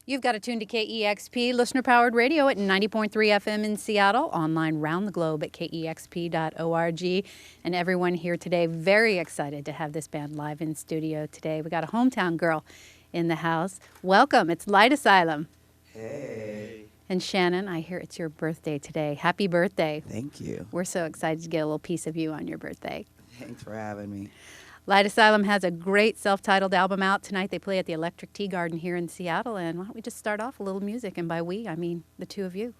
You've got to tune to KEXP, listener-powered radio at 90.3 FM in Seattle, online round the globe at kexp.org. And everyone here today, very excited to have this band live in studio today. We got a hometown girl in the house. Welcome, it's Light Asylum. Hey. And Shannon, I hear it's your birthday today. Happy birthday. Thank you. We're so excited to get a little piece of you on your birthday. Thanks for having me. Light Asylum has a great self-titled album out tonight. They play at the Electric Tea Garden here in Seattle. And why don't we just start off a little music? And by we, I mean the two of you.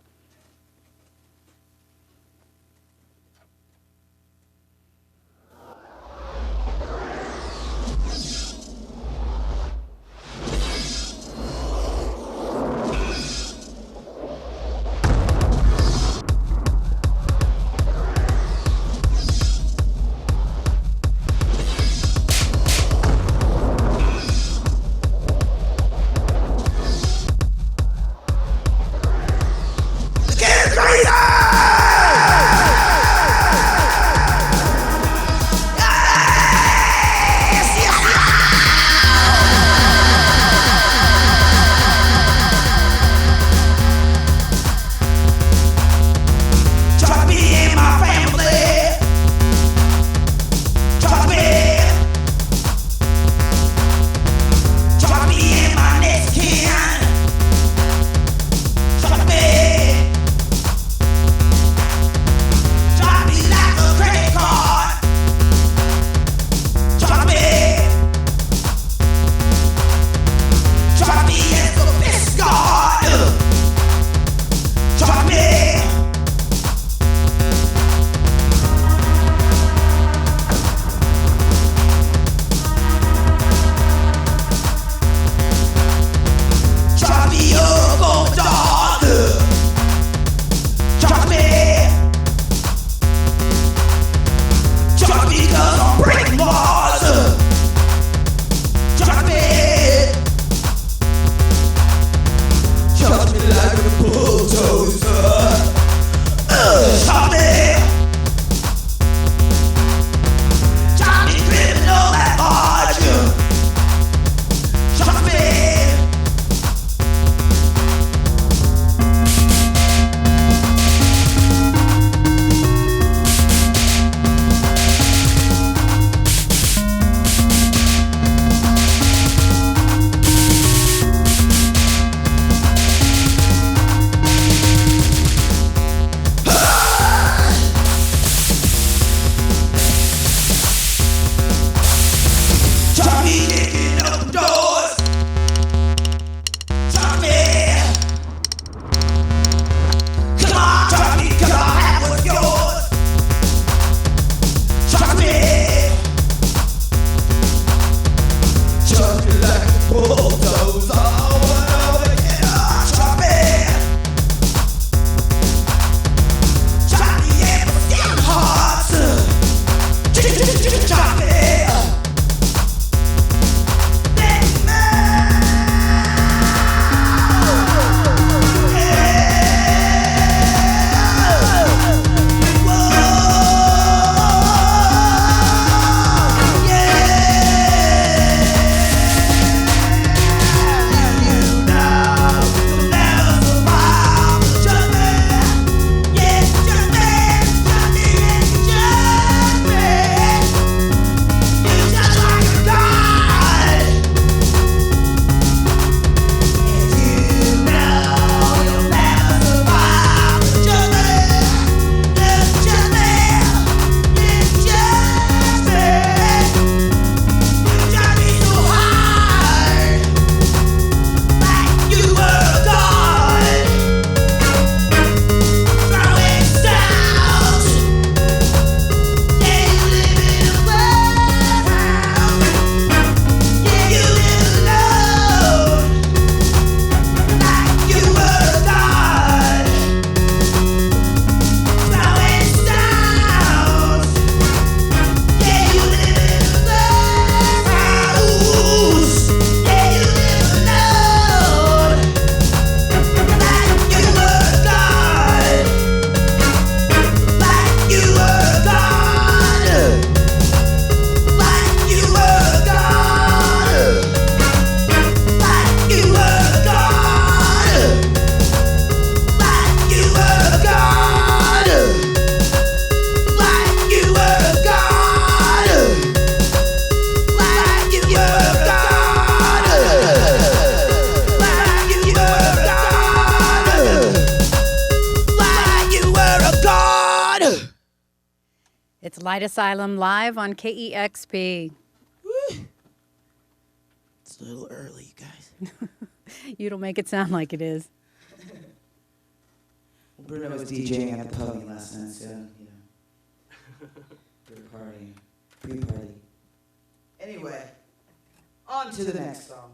It's Light Asylum live on KEXP. Woo. It's a little early, you guys. You don't make it sound like it is. Well, Bruno was DJing at the pub last night, so, we were partying. Pre-party. Anyway, on to the next song.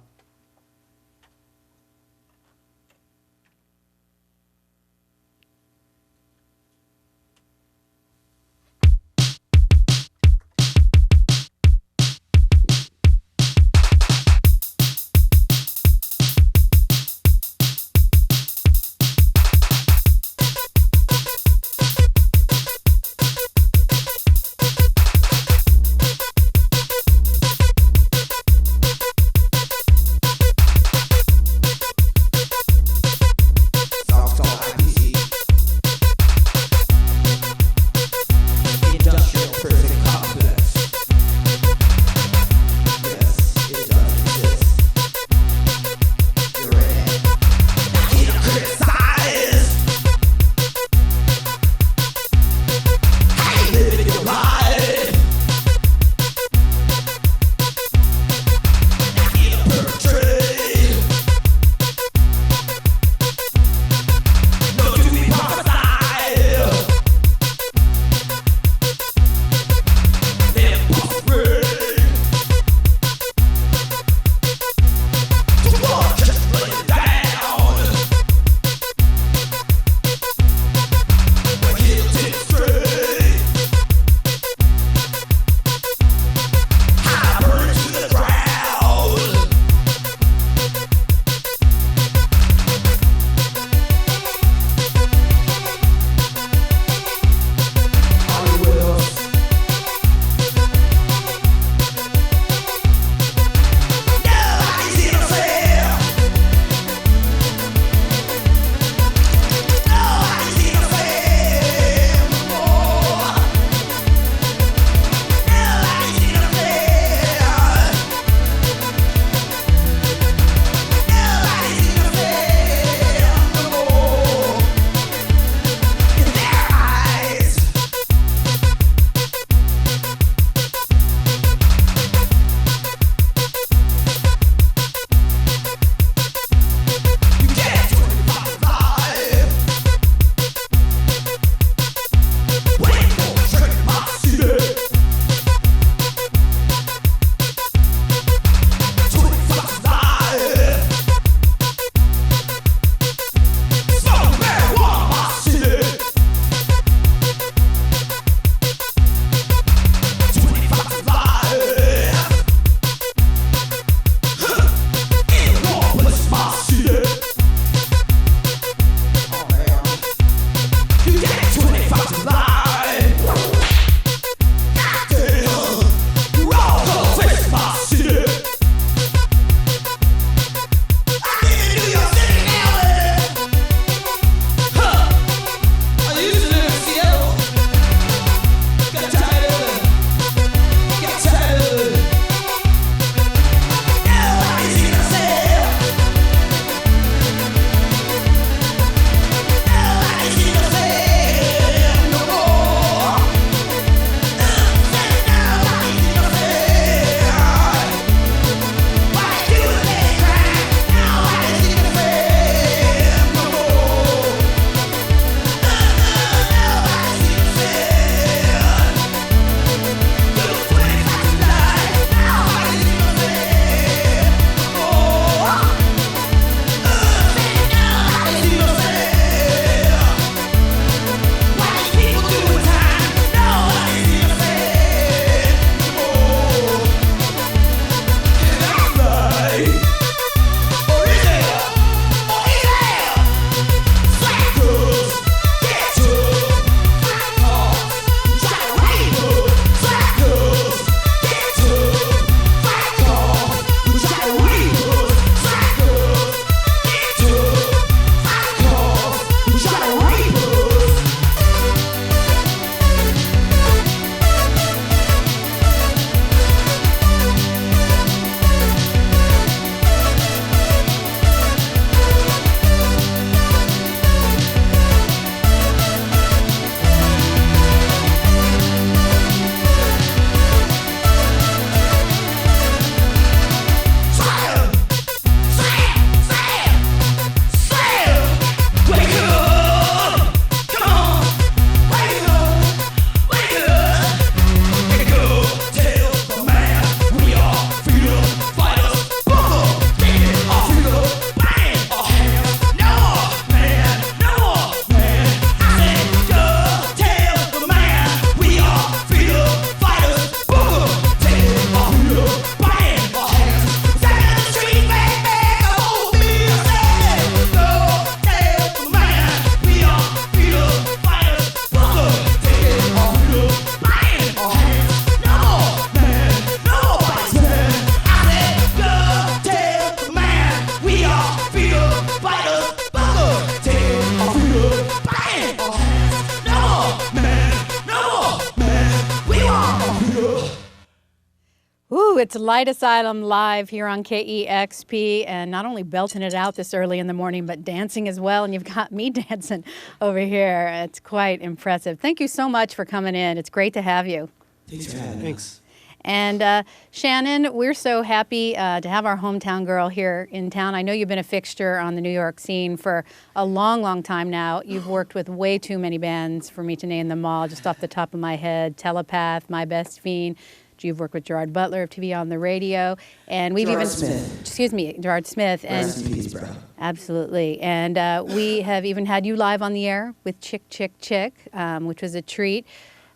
It's Light Asylum live here on KEXP, and not only belting it out this early in the morning, but dancing as well. And you've got me dancing over here. It's quite impressive. Thank you so much for coming in. It's great to have you. Thanks for having us. And Shannon, we're so happy to have our hometown girl here in town. I know you've been a fixture on the New York scene for a long, long time now. You've worked with way too many bands for me to name them all, just off the top of my head. Telepath, My Best Fiend. You've worked with Gerard Butler of TV on the Radio, and we've Gerard Smith. Excuse me, Gerard Smith. And Rest in peace, bro. Absolutely, and we have even had you live on the air with Chick, Chick, Chick, which was a treat.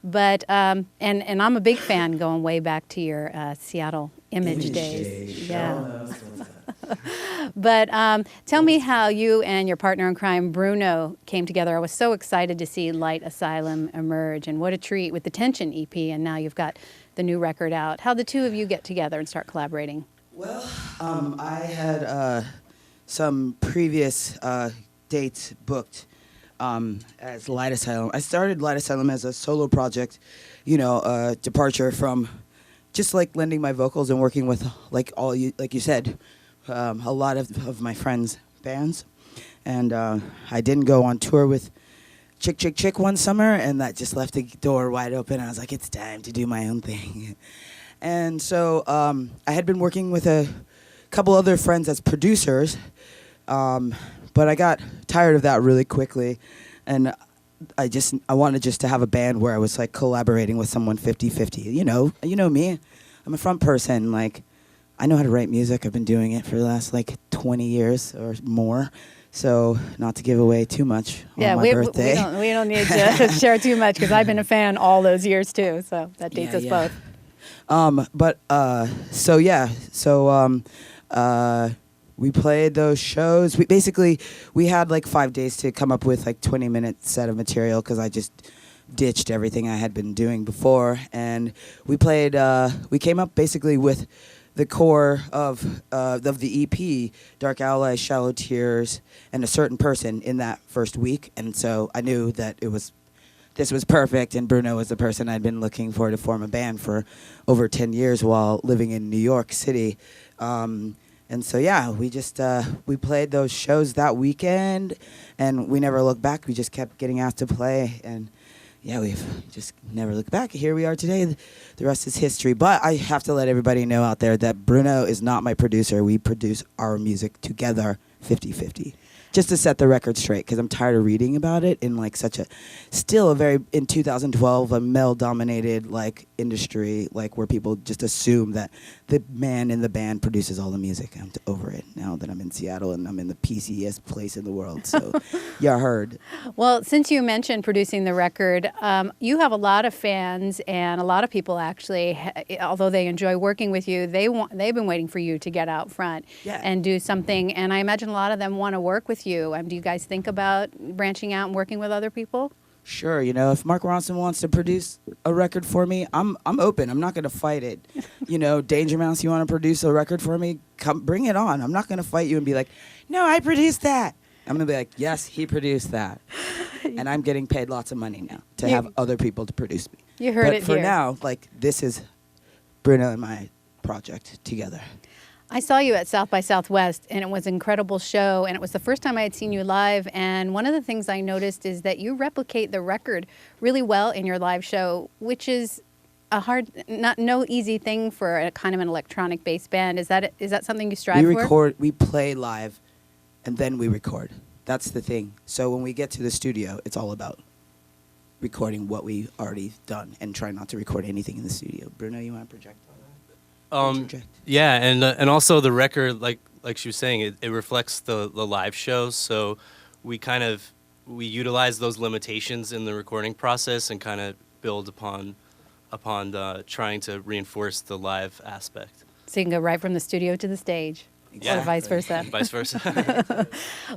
But and I'm a big fan going way back to your Seattle Image days. Yeah. But tell me how you and your partner in crime, Bruno, came together. I was so excited to see Light Asylum emerge, and what a treat with the Tension EP, and now you've got the new record out. How'd the two of you get together and start collaborating? Well, I had some previous dates booked as Light Asylum. I started Light Asylum as a solo project, departure from just like lending my vocals and working with like you said, a lot of my friends' bands. And I didn't go on tour with Chick Chick Chick one summer, and that just left the door wide open. I was like, it's time to do my own thing. And so I had been working with a couple other friends as producers, but I got tired of that really quickly, and I wanted just to have a band where I was like collaborating with someone 50-50. You know me, I'm a front person. Like, I know how to write music. I've been doing it for the last like 20 years or more. So not to give away too much on my birthday. We don't need to share too much because I've been a fan all those years too. So that dates us both. We played those shows. We had like 5 days to come up with like 20-minute set of material because I just ditched everything I had been doing before. And we played, we came up basically with the core of the EP, Dark Allies, Shallow Tears, and A Certain Person in that first week. And so I knew that this was perfect, and Bruno was the person I'd been looking for to form a band for over 10 years while living in New York City. And so, yeah, we played those shows that weekend, and we never looked back. We just kept getting asked to play, and yeah, we've just never looked back. Here we are today. The rest is history. But I have to let everybody know out there that Bruno is not my producer. We produce our music together 50-50. Just to set the record straight, because I'm tired of reading about it in like in 2012, a male-dominated like industry, like where people just assume that the man in the band produces all the music. I'm over it now that I'm in Seattle and I'm in the PCest place in the world. So, yeah, heard. Well, since you mentioned producing the record, you have a lot of fans, and a lot of people actually, although they enjoy working with you, they've been waiting for you to get out front and do something. And I imagine a lot of them want to work with you. Do you guys think about branching out and working with other people? Sure, if Mark Ronson wants to produce a record for me, I'm open. I'm not going to fight it. Danger Mouse, you want to produce a record for me? Come, bring it on. I'm not going to fight you and be like, no, I produced that. I'm going to be like, yes, he produced that. And I'm getting paid lots of money now to have other people to produce me. You heard it here. But for now, this is Bruno and my project together. I saw you at South by Southwest, and it was an incredible show, and it was the first time I had seen you live, and one of the things I noticed is that you replicate the record really well in your live show, which is no easy thing for a kind of an electronic-based band. Is that something you strive for? We play live, and then we record. That's the thing. So when we get to the studio, it's all about recording what we've already done and try not to record anything in the studio. Bruno, you want to project? Yeah, and also the record, like she was saying, it reflects the live shows. So we utilize those limitations in the recording process and kind of build upon trying to reinforce the live aspect. So you can go right from the studio to the stage. Yeah. Or vice versa. Vice versa.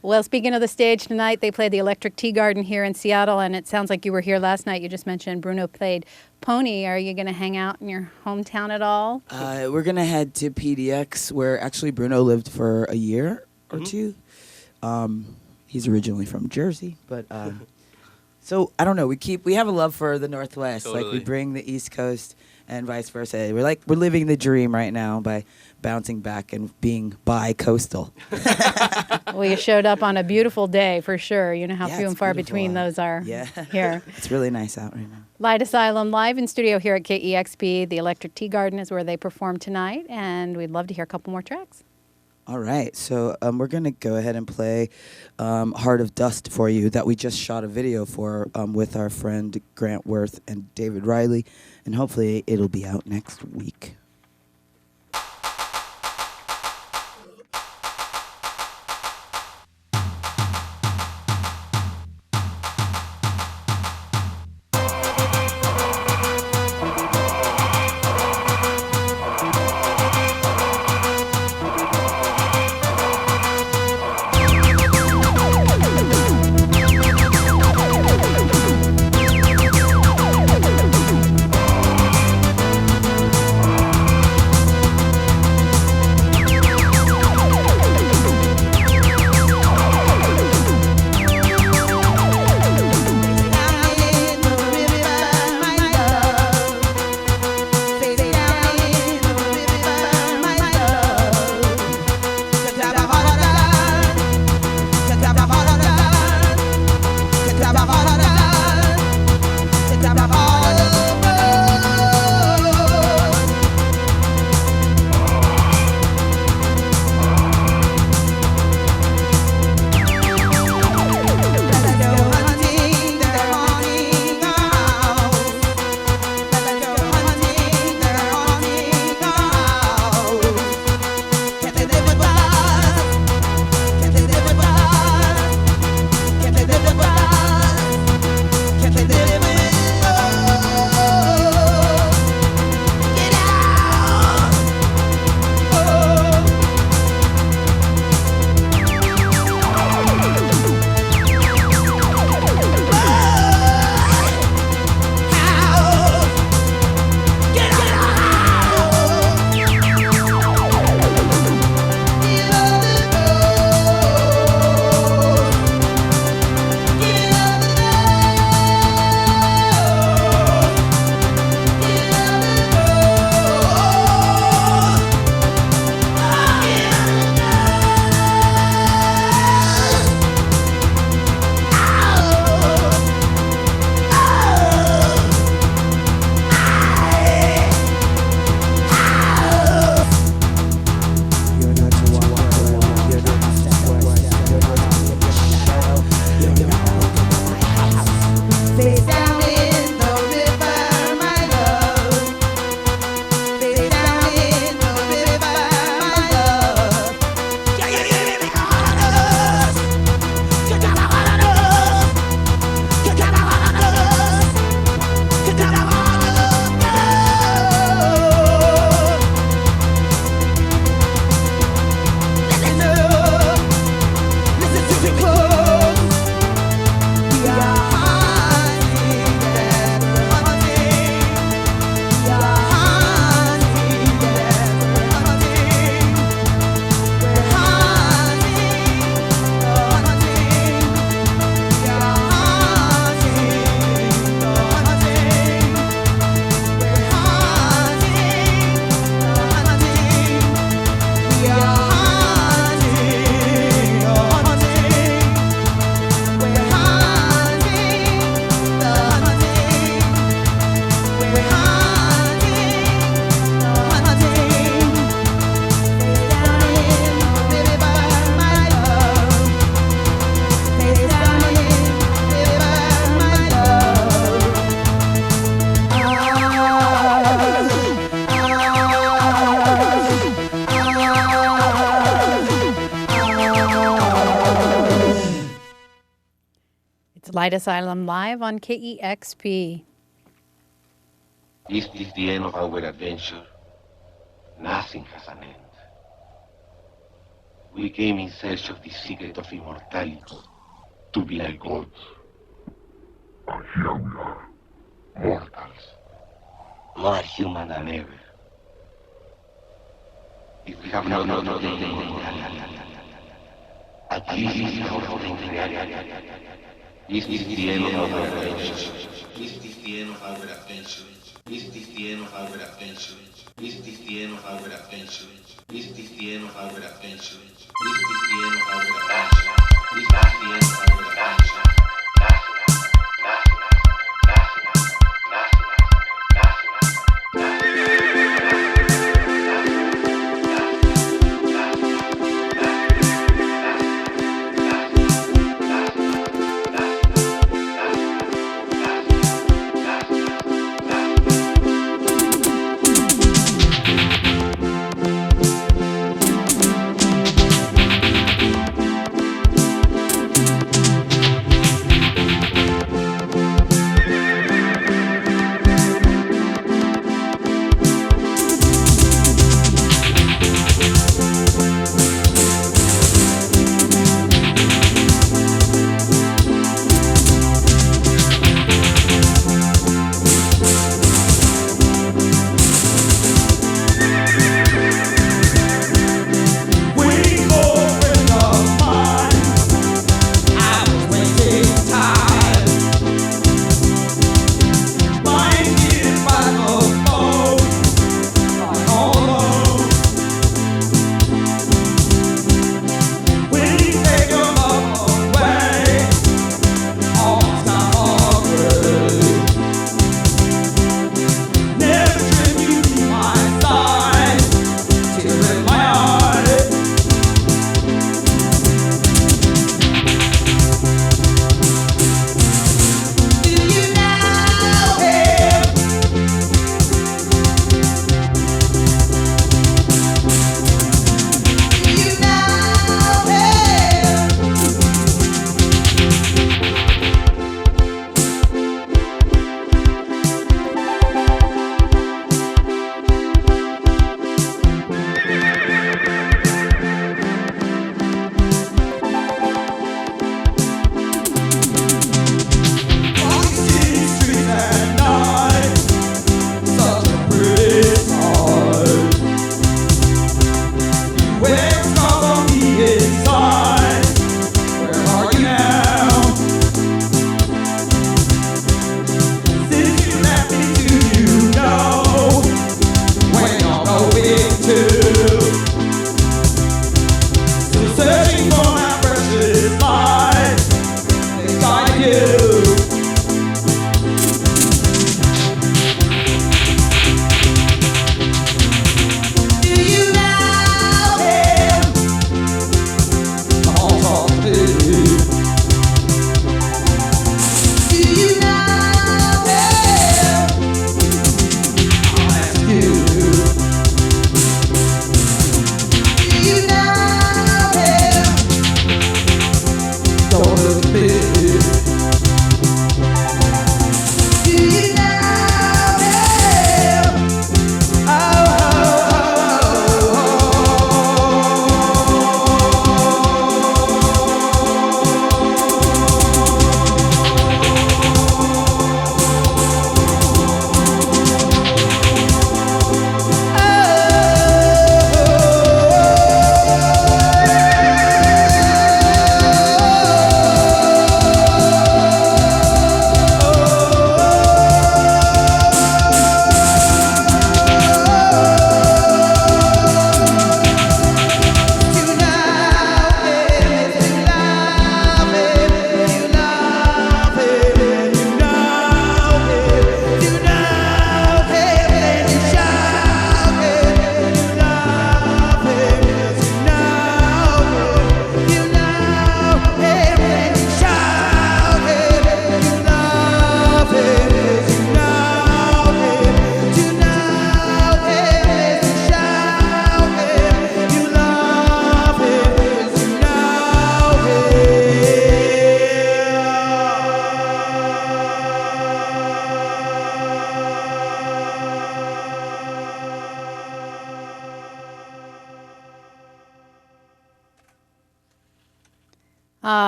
Well, speaking of the stage tonight, they played the Electric Tea Garden here in Seattle, and it sounds like you were here last night. You just mentioned Bruno played Pony. Are you going to hang out in your hometown at all? We're going to head to PDX, where actually Bruno lived for a year or two. He's originally from Jersey, but so I don't know. We have a love for the Northwest. Totally. Like, we bring the East Coast and vice versa. We're living the dream right now by bouncing back and being bi-coastal. Well, you showed up on a beautiful day for sure. You know how Yeah, few it's and far beautiful between out. those are here. It's really nice out right now. Light Asylum live in studio here at KEXP. The Electric Tea Garden is where they perform tonight, and we'd love to hear a couple more tracks. All right, so we're going to go ahead and play Heart of Dust for you that we just shot a video for with our friend Grant Worth and David Riley, and hopefully it'll be out next week. Light Asylum live on KEXP. This is the end of our adventure. Nothing has an end. We came in search of the secret of immortality, to be like gods. And here we are, mortals, more human than ever. If we have not at least this is the end of our adventure. This is the end of our adventure. Is this the end of our adventure? Is this the end of our adventure? Is this the end of our adventure? Is this the end of our adventure? Is this the end of our adventure?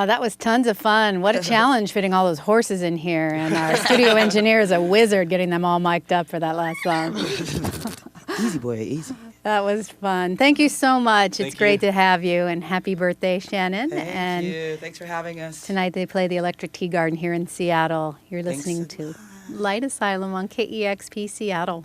That was tons of fun. What a challenge fitting all those horses in here. And our studio engineer is a wizard getting them all mic'd up for that last song. Easy, boy, easy. That was fun. Thank you so much. Thank It's great you. to have you. And happy birthday, Shannon. Thank you. Thanks for having us. Tonight they play the Electric Tea Garden here in Seattle. You're Thanks listening so to much. Light Asylum on KEXP Seattle.